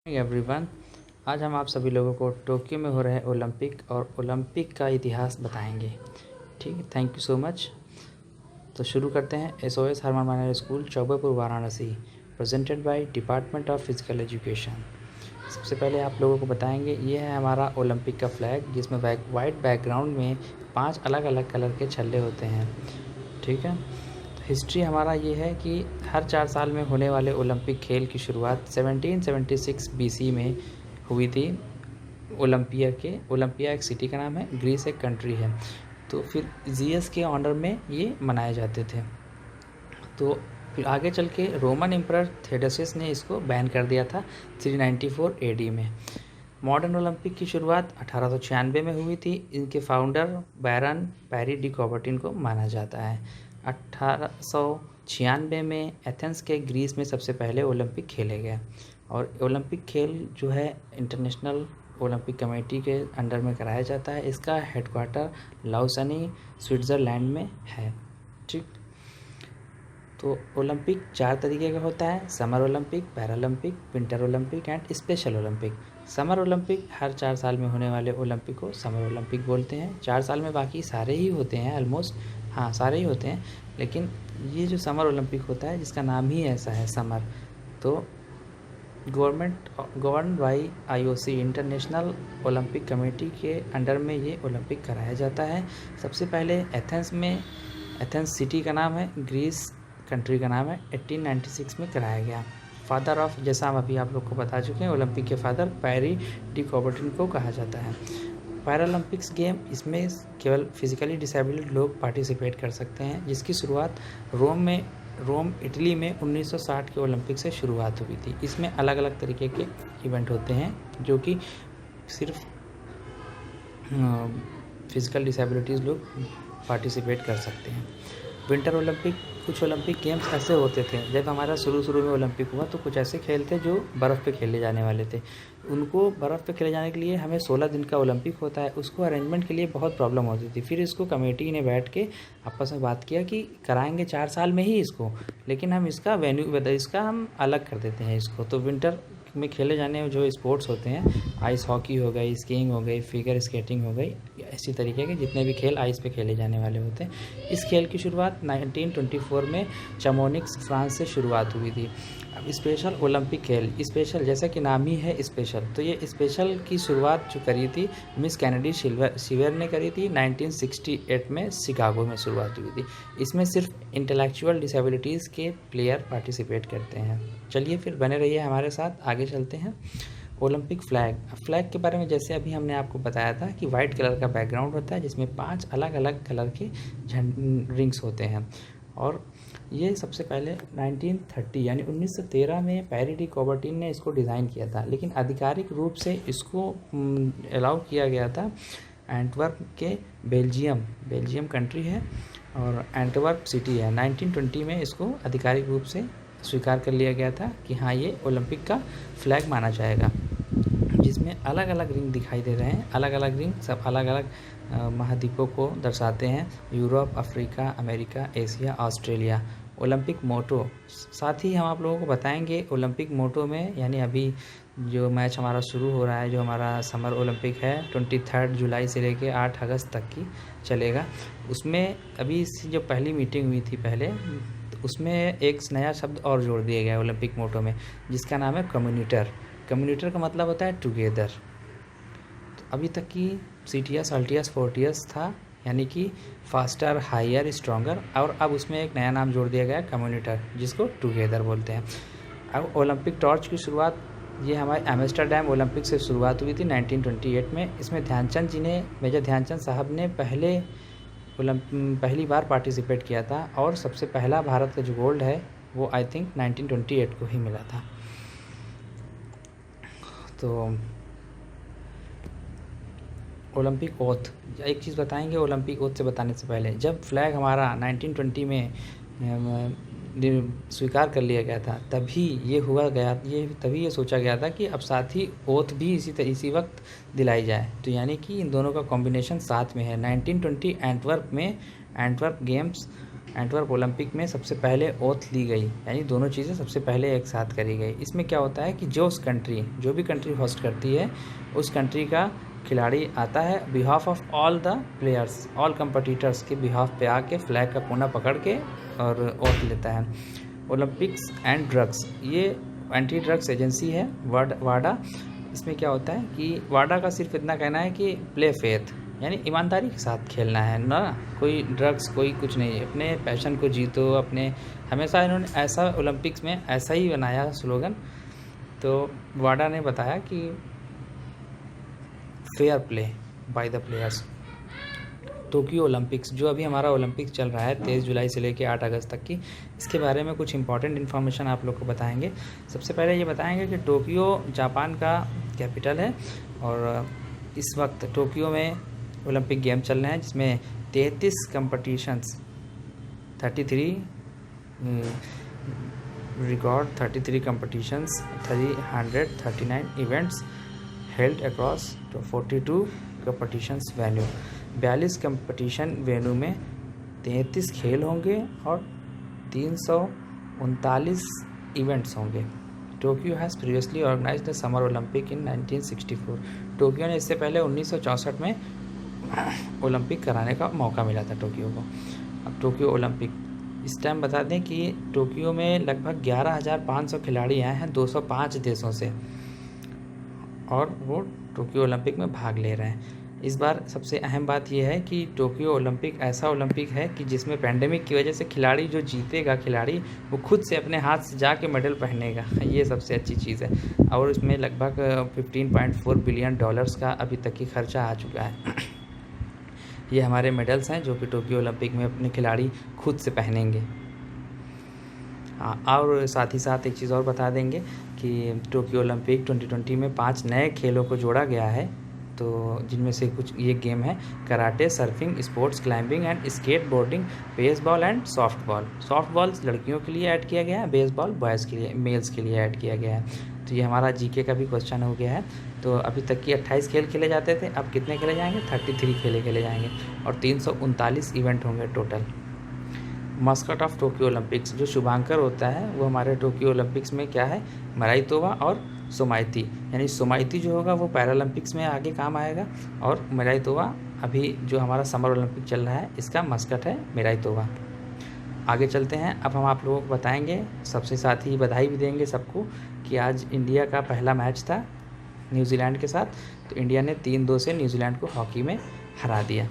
Everyone, आज हम आप सभी लोगों को टोक्यो में हो रहे ओलंपिक और ओलंपिक का इतिहास बताएंगे। ठीक है, थैंक यू सो मच। तो शुरू करते हैं। SOS Harman minor school, Chaubepur, Varanasi, presented by department of physical education. सबसे पहले आप लोगों को बताएंगे, ये है हमारा ओलंपिक का फ्लैग, जिसमें वाइट बैकग्राउंड में 5 अलग अलग कलर के छल्ले होते हैं। ठीक है, हिस्ट्री हमारा ये है कि हर 4 साल में होने वाले ओलंपिक खेल की शुरुआत 1776 BC में हुई थी। ओलंपिया एक सिटी का नाम है, ग्रीस एक कंट्री है। तो फिर जीएस के ऑनर में ये मनाए जाते थे। तो फिर आगे चल के रोमन एम्परर थेडोसिस ने इसको बैन कर दिया था 394 AD में। मॉडर्न ओलंपिक की शुरुआत 1896 में हुई थी। इनके फाउंडर बैरन पैरी डी कॉबर्टिन को माना जाता है। 1896 में एथेंस के ग्रीस में सबसे पहले ओलंपिक खेले गए। और ओलंपिक खेल जो है इंटरनेशनल ओलंपिक कमेटी के अंडर में कराया जाता है। इसका हेडक्वार्टर लाउसानी, स्विट्ज़रलैंड में है। ठीक, तो ओलंपिक 4 तरीके का होता है: summer Olympic, Paralympic, winter Olympic and special Olympic. Summer Olympic हर 4 साल में होने वाले ओलंपिक को समर ओलंपिक बोलते हैं। 4 साल में बाकी सारे ही होते हैं, ऑलमोस्ट, हाँ सारे ही होते हैं, लेकिन ये जो समर ओलंपिक होता है, जिसका नाम ही ऐसा है समर, तो govern by IOC international Olympic committee के अंडर में ये ओलंपिक कराया जाता है। सबसे पहले एथेंस सिटी का नाम है, ग्रीस कंट्री का नाम है, 1896 में कराया गया। फादर ऑफ, जैसा हम अभी आप लोग को बता चुके हैं, ओलंपिक के फादर पैरी डी कॉबर्टिन को कहा जाता है। पैरालंपिक्स गेम, इसमें केवल फिजिकली डिसेबल्ड लोग पार्टिसिपेट कर सकते हैं, जिसकी शुरुआत रोम इटली में 1960 के ओलंपिक से शुरुआत हुई थी। इसमें अलग अलग तरीके के इवेंट होते हैं जो कि सिर्फ फिजिकल डिसेबिलिटीज़ लोग पार्टिसिपेट कर सकते हैं। विंटर ओलंपिक, कुछ ओलंपिक गेम्स ऐसे होते थे, जब हमारा शुरू में ओलंपिक हुआ तो कुछ ऐसे खेल थे जो बर्फ़ पे खेले जाने वाले थे। उनको बर्फ़ पे खेले जाने के लिए हमें 16 दिन का ओलंपिक होता है, उसको अरेंजमेंट के लिए बहुत प्रॉब्लम होती थी। फिर इसको कमेटी ने बैठ के आपस में बात किया कि कराएंगे 4 साल में ही इसको, लेकिन हम इसका इसका हम अलग कर देते हैं इसको। तो विंटर में खेले जाने जो स्पोर्ट्स होते हैं, आइस हॉकी हो गई, स्कीइंग हो गई, फिगर स्केटिंग हो गई, इसी तरीके के जितने भी खेल आइस पे खेले जाने वाले होते हैं। इस खेल की शुरुआत 1924 में चमोनिक्स, फ्रांस से शुरुआत हुई थी। अब स्पेशल ओलंपिक खेल, स्पेशल जैसा कि नाम ही है स्पेशल, तो ये स्पेशल की शुरुआत जो करी थी मिस कैनेडी सिल्वर ने करी थी। 1968 में शिकागो में शुरुआत हुई थी। इसमें सिर्फ इंटेलेक्चुअल डिसेबिलिटीज़ के प्लेयर पार्टिसिपेट करते हैं। चलिए फिर बने रहिए हमारे साथ, आगे चलते हैं। ओलंपिक फ्लैग के बारे में जैसे अभी हमने आपको बताया था कि वाइट कलर का बैकग्राउंड होता है, जिसमें 5 अलग अलग कलर के रिंग्स होते हैं। और ये सबसे पहले 1930 यानी 1913 में पैरी डी कॉबर्टिन ने इसको डिज़ाइन किया था, लेकिन आधिकारिक रूप से इसको अलाउ किया गया था एंटवर्प के बेल्जियम कंट्री है और एंटवर्प सिटी है। 1920 में इसको आधिकारिक रूप से स्वीकार कर लिया गया था कि हाँ, ये ओलंपिक का फ्लैग माना जाएगा, जिसमें अलग अलग रिंग दिखाई दे रहे हैं। अलग अलग रिंग सब अलग अलग महाद्वीपों को दर्शाते हैं: Europe, Africa, America, Asia, Australia. Olympic motto, साथ ही हम आप लोगों को बताएंगे ओलंपिक मोटो में, यानी अभी जो मैच हमारा शुरू हो रहा है, जो हमारा समर ओलंपिक है, 23 जुलाई से लेके 8 अगस्त तक की चलेगा, उसमें अभी जो पहली मीटिंग हुई थी पहले, उसमें एक नया शब्द और जोड़ दिया गया ओलंपिक मोटो में, जिसका नाम है कम्युनिटर। कम्युनिटर का मतलब होता है टुगेदर। तो अभी तक की सीटीएस, अल्टियस, फोर्टियस था, यानी कि फास्टर, हायर, स्ट्रॉन्गर, और अब उसमें एक नया नाम जोड़ दिया गया कम्युनिटर, जिसको टुगेदर बोलते हैं। अब ओलंपिक टॉर्च की शुरुआत, ये हमारे एम्स्टर्डम ओलंपिक से शुरुआत हुई थी 1928 में। इसमें ध्यानचंद जी ने, मेजर ध्यानचंद साहब ने पहली बार पार्टिसिपेट किया था, और सबसे पहला भारत का जो गोल्ड है वो आई थिंक 1928 को ही मिला था। तो ओलंपिक ओथ, एक चीज़ बताएंगे ओलंपिक ओथ से बताने से पहले, जब फ्लैग हमारा 1920 में स्वीकार कर लिया गया था, तभी ये सोचा गया था कि अब साथ ही ओथ भी इसी वक्त दिलाई जाए। तो यानी कि इन दोनों का कॉम्बिनेशन साथ में है। 1920 एंटवर्प में एंटवर्प गेम्स एंटवर्प ओलंपिक में सबसे पहले ओथ ली गई, यानी दोनों चीज़ें सबसे पहले एक साथ करी गई। इसमें क्या होता है कि जो भी कंट्री होस्ट करती है उस कंट्री का खिलाड़ी आता है behalf of all the players, all competitors के बिहाफ पे आके फ्लैग का कोना पकड़ के और ओथ लेता है। ओलंपिक्स एंड ड्रग्स, ये एंटी ड्रग्स एजेंसी है वाडा। इसमें क्या होता है कि वाडा का सिर्फ इतना कहना है कि प्ले फेथ, यानी ईमानदारी के साथ खेलना है ना, कोई ड्रग्स कोई कुछ नहीं, अपने पैशन को जीतो अपने। हमेशा इन्होंने ऐसा ओलंपिक्स में ऐसा ही बनाया स्लोगन। तो वाडा ने बताया कि fair play by the players. Tokyo Olympics, जो अभी हमारा ओलंपिक्स चल रहा है 23 जुलाई से लेकर 8 अगस्त तक की, इसके बारे में कुछ इंपॉर्टेंट इन्फॉर्मेशन आप लोग को बताएंगे। सबसे पहले ये बताएंगे कि टोक्यो जापान का कैपिटल है और इस वक्त टोक्यो में ओलंपिक गेम चल रहे हैं जिसमें 33 competitions 33 record 33 competitions 339 events held across 42 competitions venue. 42 competition venue में 33 खेल होंगे और 339 इवेंट्स होंगे। Tokyo has previously organised the summer Olympic in 1964। Tokyo ने इससे पहले 1964 में ओलंपिक कराने का मौका मिला था टोक्यो को। अब टोक्यो ओलंपिक, इस टाइम बता दें कि टोक्यो में लगभग 11,500 खिलाड़ी आए हैं 205 देशों से और वो टोक्यो ओलंपिक में भाग ले रहे हैं। इस बार सबसे अहम बात यह है कि टोक्यो ओलंपिक ऐसा ओलंपिक है कि जिसमें पैंडेमिक की वजह से खिलाड़ी जो जीतेगा खिलाड़ी वो खुद से अपने हाथ से जाके मेडल पहनेगा, ये सबसे अच्छी चीज़ है। और इसमें लगभग 15.4 बिलियन डॉलर्स का अभी तक की खर्चा आ चुका है। ये हमारे मेडल्स हैं जो कि टोक्यो ओलंपिक में अपने खिलाड़ी खुद से पहनेंगे। हाँ, और साथ ही साथ एक चीज़ और बता देंगे कि टोक्यो ओलंपिक 2020 में 5 नए खेलों को जोड़ा गया है, तो जिनमें से कुछ ये गेम है karate, surfing, sports climbing and skateboarding, baseball and softball. Softball लड़कियों के लिए ऐड किया गया है, बेसबॉल बॉयज़ के लिए, मेल्स के लिए ऐड किया गया है। तो ये हमारा जीके का भी क्वेश्चन हो गया है। तो अभी तक की 28 खेल खेले जाते थे, अब कितने खेले जाएंगे? 33 खेले जाएंगे और 339 इवेंट होंगे total. Muscat of Tokyo Olympics, जो शुभांकर होता है वो हमारे टोक्यो ओलंपिक्स में क्या है? मराइतोवा और सोमाइती, यानी सोमाइती जो होगा वो पैरालंपिक्स में आगे काम आएगा और मेराइतोवा अभी जो हमारा समर ओलंपिक चल रहा है इसका मस्कट है मेराइतोवा। आगे चलते हैं। अब हम आप लोगों को बताएंगे, सबसे साथ ही बधाई भी देंगे सबको कि आज इंडिया का पहला मैच था न्यूजीलैंड के साथ, तो इंडिया ने 3-2 से न्यूजीलैंड को हॉकी में हरा दिया।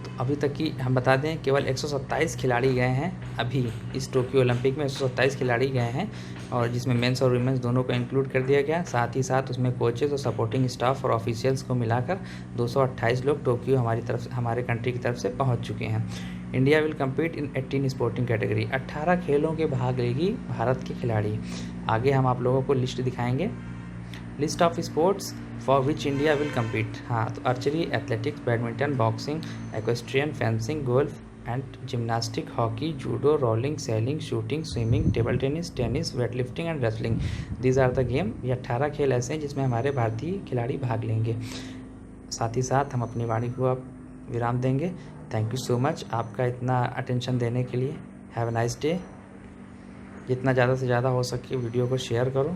तो अभी तक की हम बता दें केवल 127 खिलाड़ी गए हैं अभी इस टोक्यो ओलंपिक में, 127 खिलाड़ी गए हैं और जिसमें मेंस और वीमेंस दोनों को इंक्लूड कर दिया गया। साथ ही साथ उसमें कोचेज़ और सपोर्टिंग स्टाफ और ऑफिशियल्स को मिलाकर 228 लोग टोक्यो हमारे कंट्री की तरफ से पहुंच चुके हैं। India will compete in 18 sporting category, 18 खेलों के भाग लेगी भारत के खिलाड़ी। आगे हम आप लोगों को लिस्ट दिखाएंगे, list of sports for which India will compete. हाँ, तो archery, athletics, badminton, boxing, equestrian, fencing, golf and gymnastic, hockey, judo, rolling, sailing, shooting, swimming, table tennis, tennis, weightlifting and wrestling. These are the game. ये 18 खेल ऐसे हैं जिसमें हमारे भारतीय खिलाड़ी भाग लेंगे। साथ ही साथ हम अपनी वाणी को अब विराम देंगे। थैंक यू सो मच आपका इतना अटेंशन देने के लिए। Have a nice day. जितना ज़्यादा से ज़्यादा हो सके वीडियो को शेयर करो।